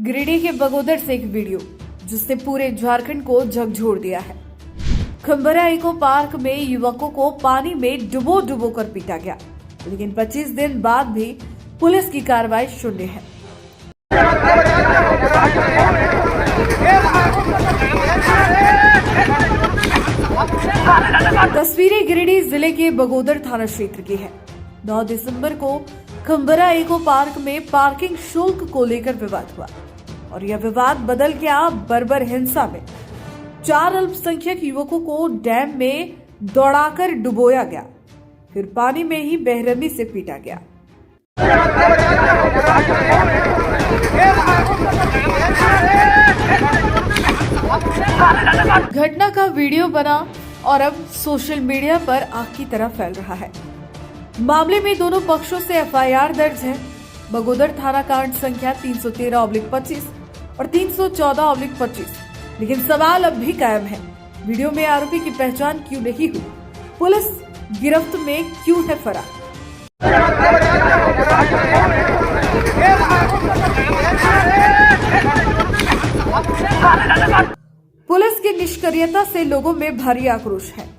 गिरिडीह के बगोदर से एक वीडियो जिसने पूरे झारखंड को झकझोर दिया है। खम्बरा इको पार्क में युवकों को पानी में डुबो डुबो कर पीटा गया, लेकिन 25 दिन बाद भी पुलिस की कार्रवाई शून्य है। तस्वीरें गिरिडीह जिले के बगोदर थाना क्षेत्र की है। 9 दिसंबर को खम्बरा इको पार्क में पार्किंग शुल्क को लेकर विवाद हुआ और यह विवाद बदल गया बर्बर हिंसा में। 4 अल्पसंख्यक युवकों को डैम में दौड़ाकर डुबोया गया, फिर पानी में ही बेरहमी से पीटा गया। घटना का वीडियो बना और अब सोशल मीडिया पर आग की तरह फैल रहा है। मामले में दोनों पक्षों से एफआईआर दर्ज है। बगोदर थाना कांड संख्या 313/25 और 314/25। लेकिन सवाल अब भी कायम है, वीडियो में आरोपी की पहचान क्यों नहीं हुई? पुलिस गिरफ्त में क्यों है फरार? पुलिस की निष्क्रियता से लोगों में भारी आक्रोश है।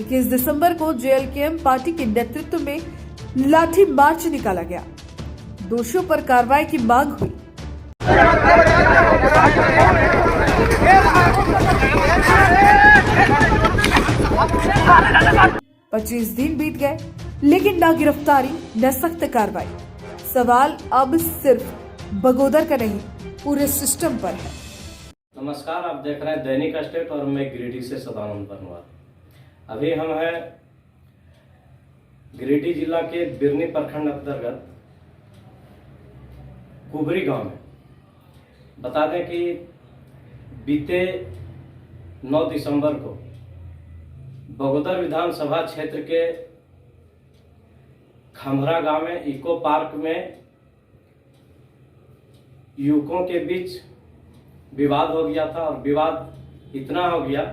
21 दिसंबर को जेएलकेएम पार्टी के नेतृत्व में लाठी मार्च निकाला गया। दोषियों पर कार्रवाई की मांग हुई। पच्चीस दिन बीत गए, लेकिन न गिरफ्तारी न सख्त कार्रवाई। सवाल अब सिर्फ बगोदर का नहीं, पूरे सिस्टम पर है। नमस्कार, आप देख रहे हैं दैनिक स्टेट और मैं गिरिडीह से सदानंद बनवार। अभी हम हैं गिरिडीह जिला के बिरनी प्रखंड अंतर्गत कुबरी गांव में। बता दें कि बीते 9 दिसंबर को बगोदर विधानसभा क्षेत्र के खम्बरा गांव में इको पार्क में युवकों के बीच विवाद हो गया था और विवाद इतना हो गया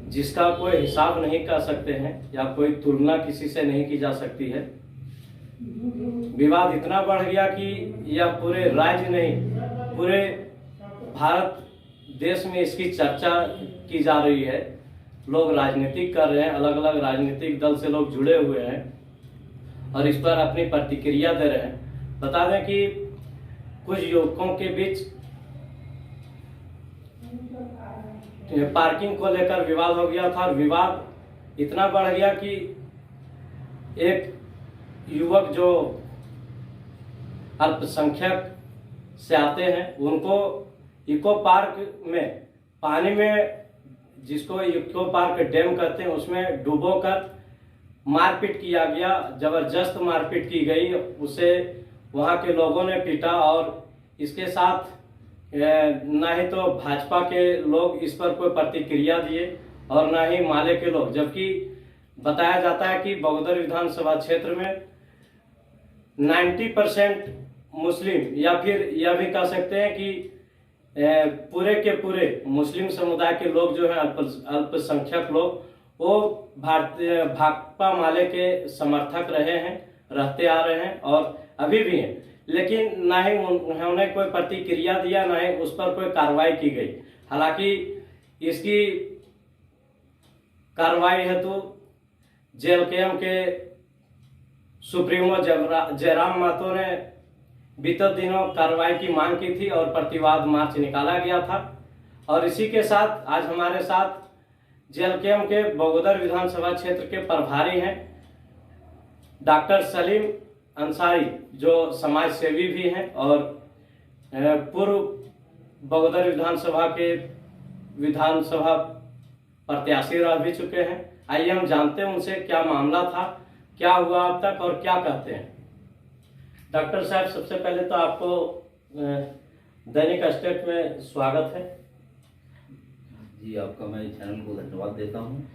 जिसका कोई हिसाब नहीं कर सकते हैं या कोई तुलना किसी से नहीं की जा सकती है। विवाद इतना बढ़ गया कि यह पूरे राज्य नहीं, पूरे भारत देश में इसकी चर्चा की जा रही है। लोग राजनीतिक कर रहे हैं, अलग अलग राजनीतिक दल से लोग जुड़े हुए हैं और इस पर अपनी प्रतिक्रिया दे रहे हैं। बता दें कि कुछ युवकों के बीच पार्किंग को लेकर विवाद हो गया था और विवाद इतना बढ़ गया कि एक युवक जो अल्पसंख्यक से आते हैं उनको इको पार्क में पानी में, जिसको इको पार्क डैम कहते हैं, उसमें डुबोकर मारपीट किया गया। जबरदस्त मारपीट की गई, उसे वहां के लोगों ने पीटा और इसके साथ ना ही तो भाजपा के लोग इस पर कोई प्रतिक्रिया दिए और ना ही माले के लोग, जबकि बताया जाता है कि बगोदर विधानसभा क्षेत्र में 90% मुस्लिम, या फिर यह भी कह सकते हैं कि पूरे के पूरे मुस्लिम समुदाय के लोग जो हैं, अल्पसंख्यक लोग, वो भारतीय भाकपा माले के समर्थक रहे हैं, रहते आ रहे हैं और अभी भी हैं। लेकिन ना ही उन्होंने कोई प्रतिक्रिया दिया, ना ही उस पर कोई कार्रवाई की गई। हालांकि इसकी कार्रवाई हेतु जेएलकेएम के सुप्रीमो जयराम महतो ने बीते दिनों कार्रवाई की मांग की थी और प्रतिवाद मार्च निकाला गया था। और इसी के साथ आज हमारे साथ जेएलकेएम के बगोदर विधानसभा क्षेत्र के प्रभारी हैं डॉक्टर सलीम अंसारी, जो समाज सेवी भी हैं और पूर्व बगोदर विधानसभा के विधानसभा प्रत्याशी रह भी चुके हैं। आइए हम जानते हैं उनसे क्या मामला था, क्या हुआ अब तक और क्या कहते हैं। डॉक्टर साहब, सबसे पहले तो आपको दैनिक स्टेट में स्वागत है। जी, आपका मैं चैनल को धन्यवाद देता हूँ।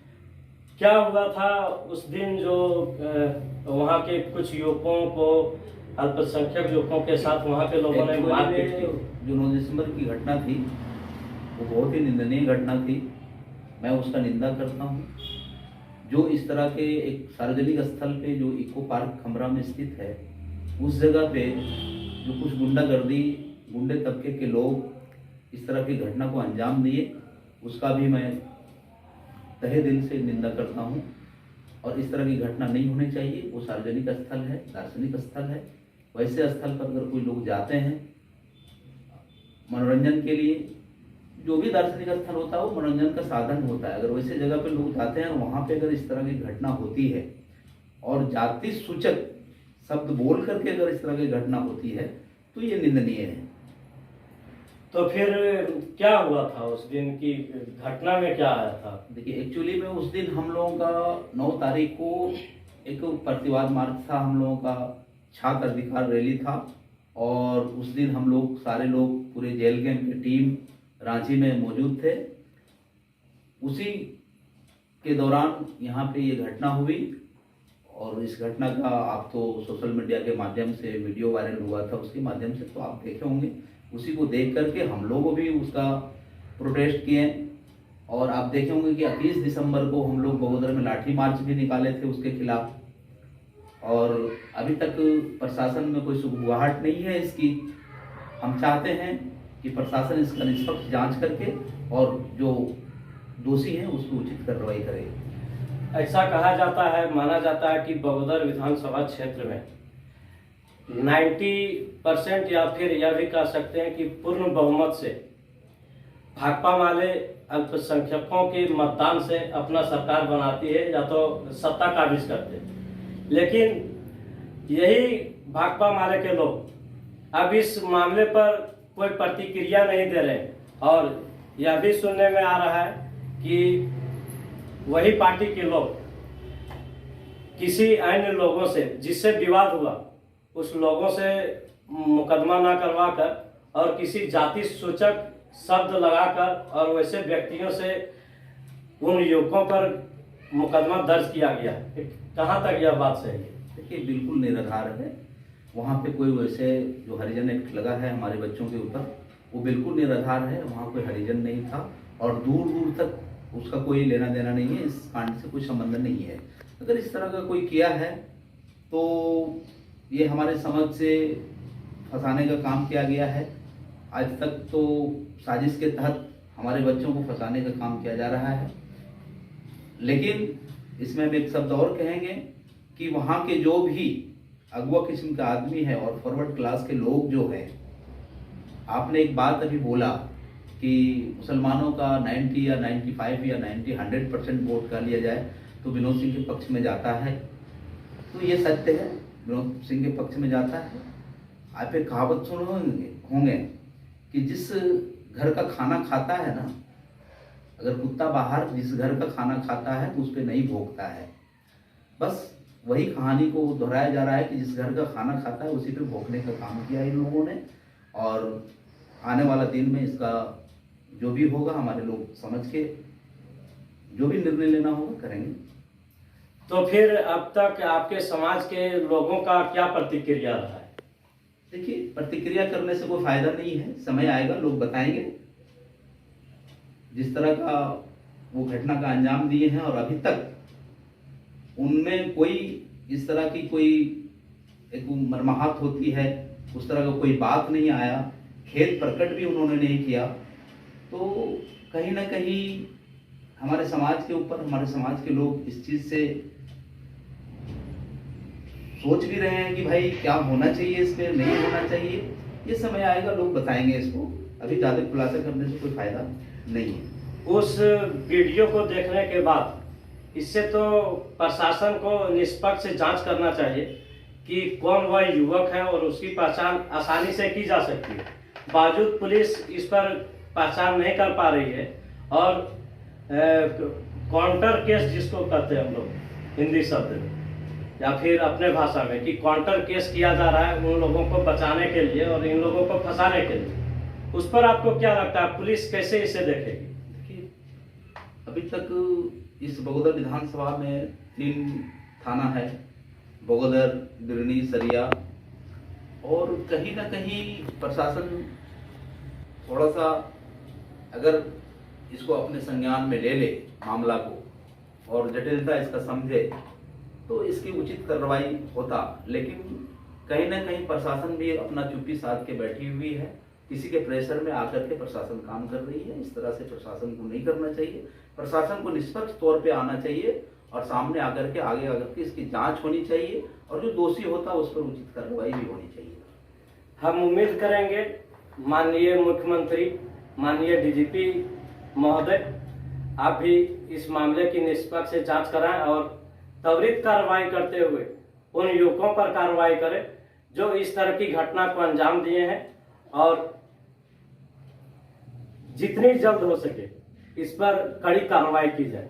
क्या हुआ था उस दिन जो वहाँ के कुछ युवकों को, अल्पसंख्यक युवकों के साथ वहाँ के लोगों ने मारपीट की? जो 9 दिसंबर की घटना थी वो बहुत ही निंदनीय घटना थी। मैं उसका निंदा करता हूँ। जो इस तरह के एक सार्वजनिक स्थल पे जो इको पार्क खम्बरा में स्थित है, उस जगह पे जो कुछ गुंडागर्दी गुंडे तबके के लोग इस तरह की घटना को अंजाम दिए, उसका भी मैं तहे दिल से निंदा करता हूँ। और इस तरह की घटना नहीं होनी चाहिए। वो सार्वजनिक स्थल है, दार्शनिक स्थल है। वैसे स्थल पर अगर कोई लोग जाते हैं मनोरंजन के लिए, जो भी दार्शनिक स्थल होता है वो मनोरंजन का साधन होता है, अगर वैसे जगह पे लोग जाते हैं और वहाँ पे अगर इस तरह की घटना होती है और जाति सूचक शब्द बोल करके अगर इस तरह की घटना होती है तो ये निंदनीय है। तो फिर क्या हुआ था उस दिन की घटना में, क्या आया था? देखिए, एक्चुअली में उस दिन हम लोगों का 9 तारीख को एक प्रतिवाद मार्च था, हम लोगों का छात्र अधिकार रैली था। और उस दिन हम लोग सारे लोग पूरे जेल कैंप की टीम रांची में मौजूद थे। उसी के दौरान यहाँ पे ये घटना हुई और इस घटना का आप तो सोशल मीडिया के माध्यम से वीडियो वायरल हुआ था, उसके माध्यम से तो आप देखे होंगे। उसी को देख करके हम लोग भी उसका प्रोटेस्ट किए और आप देखे होंगे कि 30 दिसंबर को हम लोग बगोदर में लाठी मार्च भी निकाले थे उसके खिलाफ। और अभी तक प्रशासन में कोई सुगबुगाहट नहीं है इसकी। हम चाहते हैं कि प्रशासन इसका निष्पक्ष जांच करके और जो दोषी हैं उसको उचित कार्रवाई करे। ऐसा कहा जाता है, माना जाता है कि बगोदर विधानसभा क्षेत्र में 90% या फिर यह भी कह सकते हैं कि पूर्ण बहुमत से भाकपा वाले अल्पसंख्यकों के मतदान से अपना सरकार बनाती है या तो सत्ता काबिज करते हैं। लेकिन यही भाकपा माले के लोग अब इस मामले पर कोई प्रतिक्रिया नहीं दे रहे और यह भी सुनने में आ रहा है कि वही पार्टी के लोग किसी अन्य लोगों से जिससे विवाद हुआ उस लोगों से मुकदमा ना करवाकर और किसी जाति सूचक शब्द लगाकर और वैसे व्यक्तियों से उन युवकों पर मुकदमा दर्ज किया गया। कहाँ तक यह बात सही है? देखिए, बिल्कुल निराधार है। वहाँ पे कोई वैसे जो हरिजन एक्ट लगा है हमारे बच्चों के ऊपर, वो बिल्कुल निराधार है। वहाँ कोई हरिजन नहीं था और दूर दूर तक उसका कोई लेना देना नहीं है, इस कांड से कोई संबंध नहीं है। अगर इस तरह का कोई किया है तो ये हमारे समझ से फंसाने का काम किया गया है। आज तक तो साजिश के तहत हमारे बच्चों को फंसाने का काम किया जा रहा है। लेकिन इसमें हम एक शब्द और कहेंगे कि वहाँ के जो भी अगुआ किस्म का आदमी है और फॉरवर्ड क्लास के लोग जो है, आपने एक बात अभी बोला कि मुसलमानों का 90 या 95 या 90 100% वोट कर लिया जाए तो विनोद सिंह के पक्ष में जाता है। तो ये सत्य है, विनोद सिंह के पक्ष में जाता है। आप एक कहावत सुने होंगे कि जिस घर का खाना खाता है ना, अगर कुत्ता बाहर जिस घर का खाना खाता है तो उस पर नहीं भौंकता है। बस वही कहानी को दोहराया जा रहा है कि जिस घर का खाना खाता है उसी पे भौंकने का काम किया इन लोगों ने। और आने वाला दिन में इसका जो भी होगा हमारे लोग समझ के जो भी निर्णय लेना होगा करेंगे। तो फिर अब तक आपके समाज के लोगों का क्या प्रतिक्रिया रहा है? देखिए, प्रतिक्रिया करने से कोई फायदा नहीं है, समय आएगा लोग बताएंगे। जिस तरह का वो घटना का अंजाम दिए हैं और अभी तक उनमें कोई इस तरह की कोई एक मरमाहत होती है, उस तरह का कोई बात नहीं आया, खेद प्रकट भी उन्होंने नहीं किया। तो कहीं ना कहीं हमारे समाज के ऊपर हमारे समाज के लोग इस चीज़ से सोच भी रहे हैं कि भाई क्या होना चाहिए, इस पे नहीं होना चाहिए। ये समय आएगा लोग बताएंगे इसको, अभी ज़्यादा खुलासा करने से कोई फायदा नहीं है। उस वीडियो को देखने के बाद इससे तो प्रशासन को निष्पक्ष जांच करना चाहिए कि कौन वह युवक है और उसकी पहचान आसानी से की जा सकती है। बावजूद पुलिस इस पर पहचान नहीं कर पा रही है और काउंटर केस जिसको कहते हैं हम लोग हिंदी शब्द में या फिर अपने भाषा में कि काउंटर केस किया जा रहा है उन लोगों को बचाने के लिए और इन लोगों को फंसाने के लिए। उस पर आपको क्या लगता है, पुलिस कैसे इसे देखेगी? देखिए, अभी तक इस बगोदर विधानसभा में 3 थाना है, बगोदर, बिरनी, सरिया। और कहीं ना कहीं प्रशासन थोड़ा सा अगर इसको अपने संज्ञान में ले ले मामला को और जटिलता इसका समझे तो इसकी उचित कार्रवाई होता। लेकिन कहीं ना कहीं प्रशासन भी अपना चुप्पी साध के बैठी हुई है किसी के प्रेशर में आकर के प्रशासन काम कर रही है। इस तरह से प्रशासन को नहीं करना चाहिए। प्रशासन को निष्पक्ष तौर पे आना चाहिए और सामने आकर के आगे आकर के इसकी जांच होनी चाहिए और जो दोषी होता है उस पर उचित कार्रवाई भी होनी चाहिए। हम उम्मीद करेंगे माननीय मुख्यमंत्री, माननीय डीजीपी महोदय, आप भी इस मामले की निष्पक्ष जांच कराएं और त्वरित कार्रवाई करते हुए उन युवकों पर कार्रवाई करें जो इस तरह की घटना को अंजाम दिए हैं और जितनी जल्द हो सके इस पर कड़ी कार्रवाई की जाए।